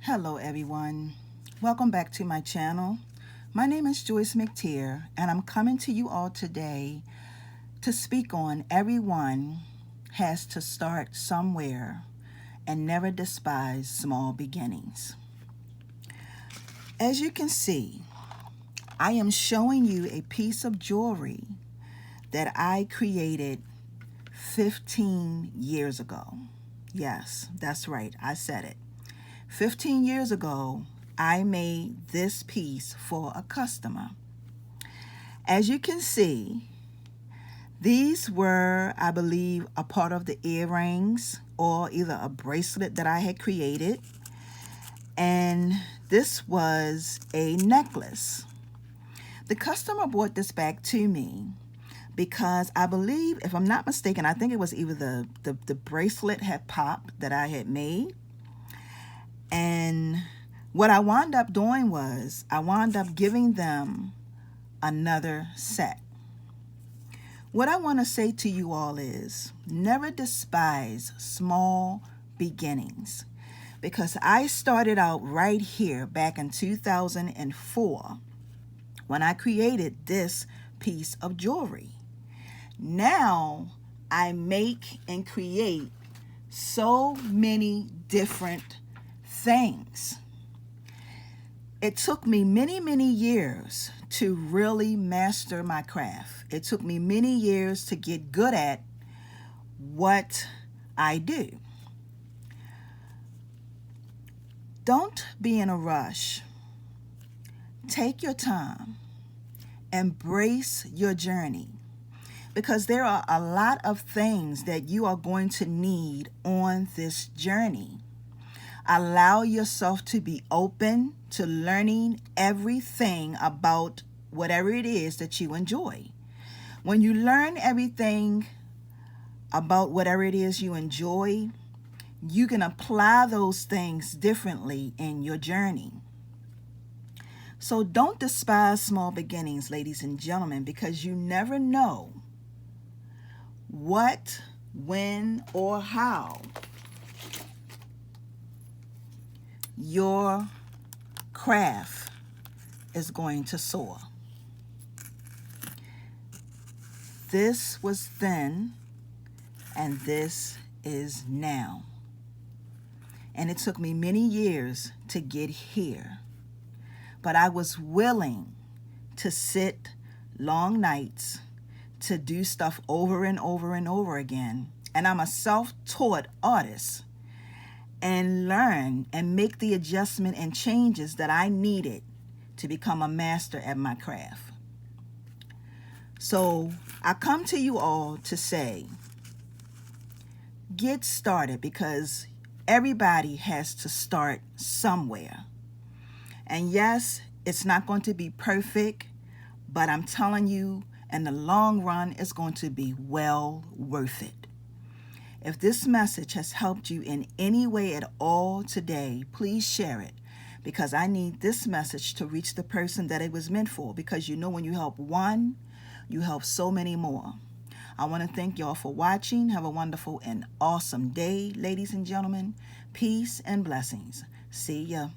Hello everyone, welcome back to my channel. My name is Joyce McTeer and I'm coming to you all today to speak on everyone has to start somewhere and never despise small beginnings. As you can see, I am showing you a piece of jewelry that I created 15 years ago. Yes, that's right, I said it. 15 years ago, I made this piece for a customer. As you can see, these were, I believe, a part of the earrings or either a bracelet that I had created. And this was a necklace. The customer brought this back to me because I believe, if I'm not mistaken, I think it was either the bracelet had popped that I had made. And what I wound up doing was I wound up giving them another set. What I want to say to you all is never despise small beginnings, because I started out right here back in 2004 when I created this piece of jewelry. Now I make and create so many different things. It took me many years to really master my craft. It took me many years to get good at what I do. Don't be in a rush. Take your time. Embrace your journey, because there are a lot of things that you are going to need on this journey. Allow yourself to be open to learning everything about whatever it is that you enjoy. When you learn everything about whatever it is you enjoy, you can apply those things differently in your journey. So don't despise small beginnings, ladies and gentlemen, because you never know what, when, or how your craft is going to soar. This was then, and this is now. And it took me many years to get here. But I was willing to sit long nights, to do stuff over and over and over again. And I'm a self-taught artist, and learn and make the adjustment and changes that I needed to become a master at my craft. So I come to you all to say, get started, because everybody has to start somewhere. And yes, it's not going to be perfect, but I'm telling you, in the long run, it's going to be well worth it. If this message has helped you in any way at all today, please share it, because I need this message to reach the person that it was meant for, because you know when you help one, you help so many more. I want to thank y'all for watching. Have a wonderful and awesome day, ladies and gentlemen. Peace and blessings. See ya.